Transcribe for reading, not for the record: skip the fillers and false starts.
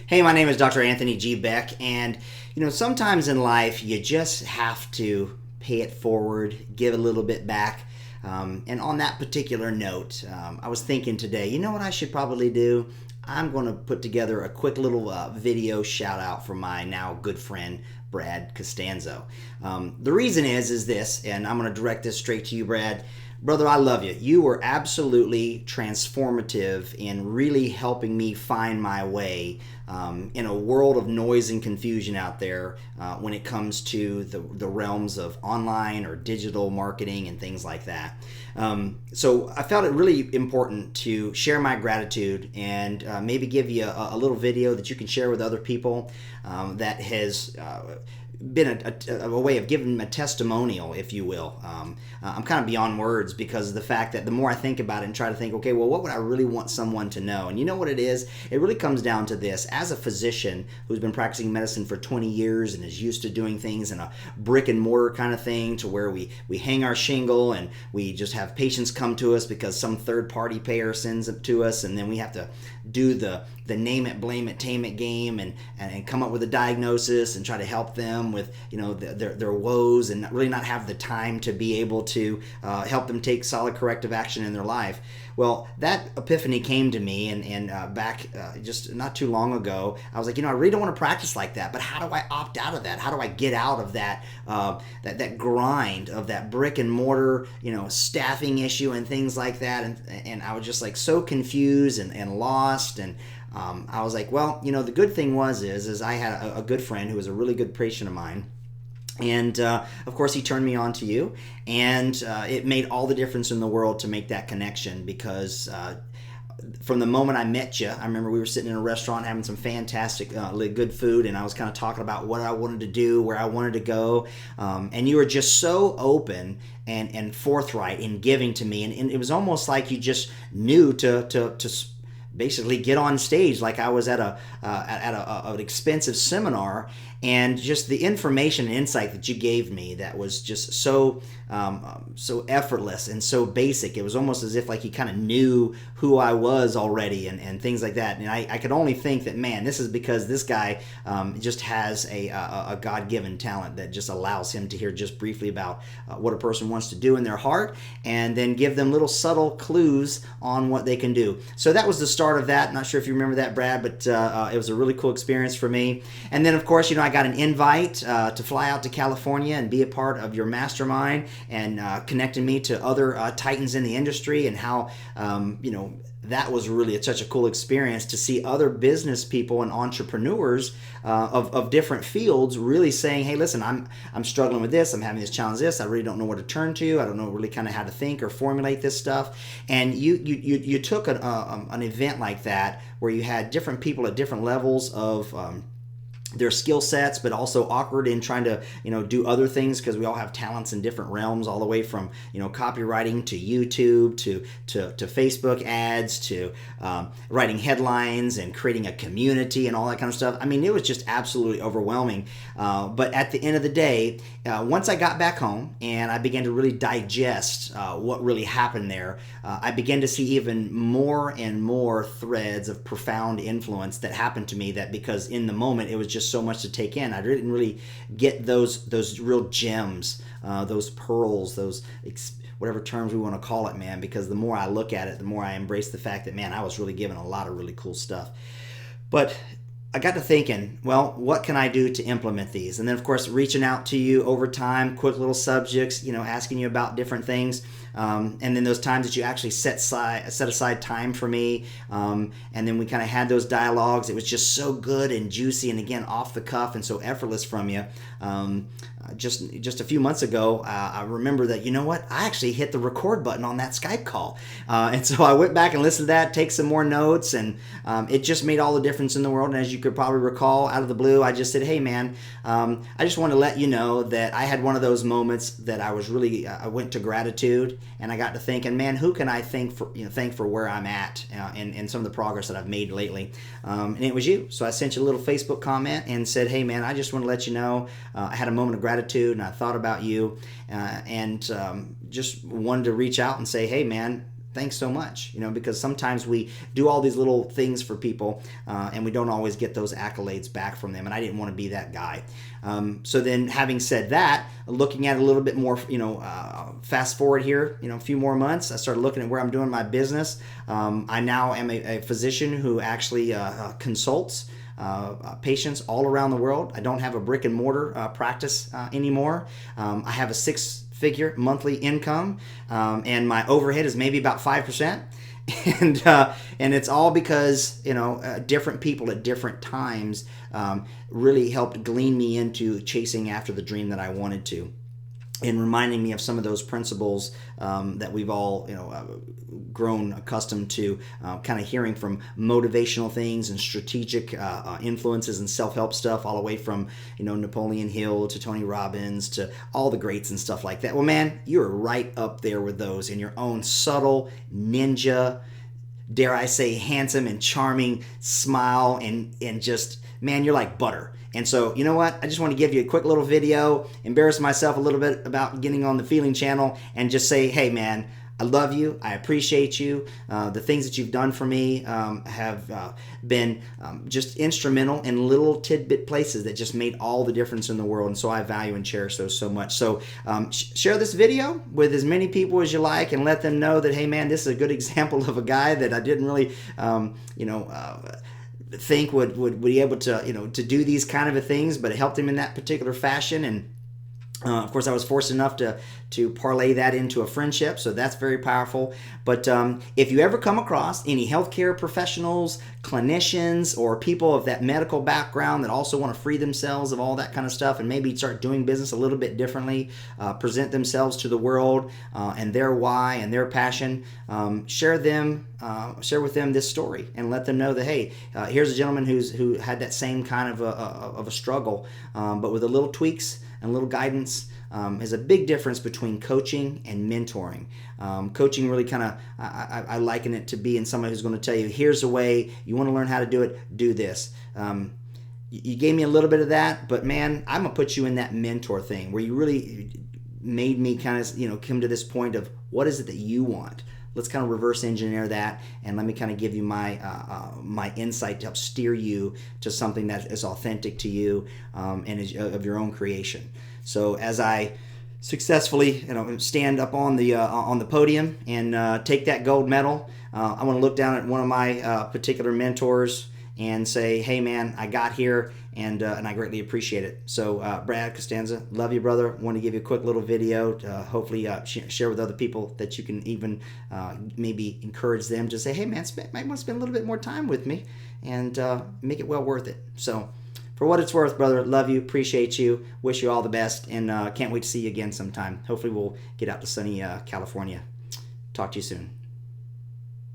Hey, my name is Dr. Anthony G. Beck, and sometimes in life you just have to pay it forward, give a little bit back. And on that particular note, I was thinking today, you know what I should probably do? I'm going to put together a quick little video shout out for my now good friend, Brad Costanzo. The reason is this, and I'm going to direct this straight to you, Brad. Brother, I love you. You were absolutely transformative in really helping me find my way in a world of noise and confusion out there when it comes to the realms of online or digital marketing and things like that. So I felt it really important to share my gratitude and maybe give you a little video that you can share with other people that has been a way of giving them a testimonial, if you will. I'm kind of beyond words because of the fact that the more I think about it and try to think, okay, well, what would I really want someone to know? And you know what it is? It really comes down to this. As a physician who's been practicing medicine for 20 years and is used to doing things in a brick and mortar kind of thing to where we hang our shingle and we just have patients come to us because some third party payer sends it to us, and then we have to do the name it, blame it, tame it game and come up with a diagnosis and try to help them with their woes and really not have the time to be able to help them take solid corrective action in their life. Well, that epiphany came to me and back just not too long ago. I was like, I really don't want to practice like that, but how do I opt out of that? How do I get out of that that grind of that brick and mortar staffing issue and things like that? And I was just like so confused and lost, and I was like, well, the good thing is I had a good friend who was a really good patient of mine. And of course, he turned me on to you, and it made all the difference in the world to make that connection because from the moment I met you, I remember we were sitting in a restaurant having some fantastic, good food, and I was kind of talking about what I wanted to do, where I wanted to go, and you were just so open and forthright in giving to me, and it was almost like you just knew to basically get on stage like I was at an expensive seminar, and just the information and insight that you gave me that was just so effortless and so basic. It was almost as if like you kind of knew who I was already and things like that. And I could only think that, man, this is because this guy just has a God-given talent that just allows him to hear just briefly about what a person wants to do in their heart and then give them little subtle clues on what they can do. So that was the start of that. Not sure if you remember that, Brad, but it was a really cool experience for me. And then, of course, I got an invite to fly out to California and be a part of your mastermind and connecting me to other titans in the industry, and how that was really such a cool experience to see other business people and entrepreneurs of different fields really saying, hey, listen, I'm struggling with this, I'm having this challenge, I really don't know where to turn to, I don't know really kind of how to think or formulate this stuff. And you took an event like that where you had different people at different levels of their skill sets, but also awkward in trying to do other things, because we all have talents in different realms, all the way from copywriting to YouTube to Facebook ads to writing headlines and creating a community and all that kind of stuff. I mean, it was just absolutely overwhelming. But at the end of the day, once I got back home and I began to really digest what really happened there, I began to see even more and more threads of profound influence that happened to me, that because in the moment it was just so much to take in, I didn't really get those real gems, those pearls, those whatever terms we want to call it, man, because the more I look at it, the more I embrace the fact that, man, I was really given a lot of really cool stuff. But I got to thinking, well, what can I do to implement these? And then, of course, reaching out to you over time, quick little subjects, asking you about different things. And then those times that you actually set aside time for me. And then we kind of had those dialogues. It was just so good and juicy and, again, off the cuff and so effortless from you. Just a few months ago, I remember that, I actually hit the record button on that Skype call. And so I went back and listened to that, take some more notes, and it just made all the difference in the world. And as you could probably recall, out of the blue, I just said, hey, man, I just want to let you know that I had one of those moments that I was really, I went to gratitude, and I got to thinking, man, who can I thank for where I'm at and some of the progress that I've made lately? And it was you. So I sent you a little Facebook comment and said, hey, man, I just want to let you know I had a moment of gratitude, and I thought about you, and just wanted to reach out and say, hey, man, thanks so much, because sometimes we do all these little things for people and we don't always get those accolades back from them, and I didn't want to be that guy. So then, having said that, looking at it a little bit more, fast forward here, a few more months, I started looking at where I'm doing my business. I now am a physician who actually consults patients all around the world. I don't have a brick and mortar practice anymore. I have a 6-figure monthly income, and my overhead is maybe about 5%. And it's all because different people at different times really helped glean me into chasing after the dream that I wanted to, and reminding me of some of those principles that we've all grown accustomed to, kind of hearing from motivational things and strategic influences and self-help stuff, all the way from Napoleon Hill to Tony Robbins to all the greats and stuff like that. Well, man, you're right up there with those in your own subtle ninja, dare I say, handsome and charming smile, and just, man, you're like butter. And so, you know what? I just want to give you a quick little video, embarrass myself a little bit about getting on the Feeling channel, and just say, hey, man, I love you. I appreciate you. The things that you've done for me have been just instrumental in little tidbit places that just made all the difference in the world. And so I value and cherish those so much. So share this video with as many people as you like, and let them know that, hey, man, this is a good example of a guy that I didn't really, think would be able to to do these kind of things, but it helped him in that particular fashion. And of course, I was fortunate enough to parlay that into a friendship, so that's very powerful. But if you ever come across any healthcare professionals, clinicians, or people of that medical background that also want to free themselves of all that kind of stuff and maybe start doing business a little bit differently, present themselves to the world and their why and their passion, share with them this story and let them know that, hey, here's a gentleman who had that same kind of a struggle, but with a little tweaks and little guidance. Is a big difference between coaching and mentoring. Coaching really kind of, I liken it to being somebody who's going to tell you, here's a way, you want to learn how to do it, do this. You gave me a little bit of that, but man, I'm going to put you in that mentor thing where you really made me kind of, come to this point of what is it that you want? Let's kind of reverse engineer that, and let me kind of give you my my insight to help steer you to something that is authentic to you and is of your own creation. So as I successfully stand up on the podium and take that gold medal, I want to look down at one of my particular mentors and say, hey, man, I got here, and I greatly appreciate it. So Brad Costanzo, love you, brother. Want to give you a quick little video to hopefully share with other people that you can even maybe encourage them to say, hey, man, might want to spend a little bit more time with me and make it well worth it. So for what it's worth, brother, love you, appreciate you, wish you all the best, and can't wait to see you again sometime. Hopefully we'll get out to sunny California. Talk to you soon.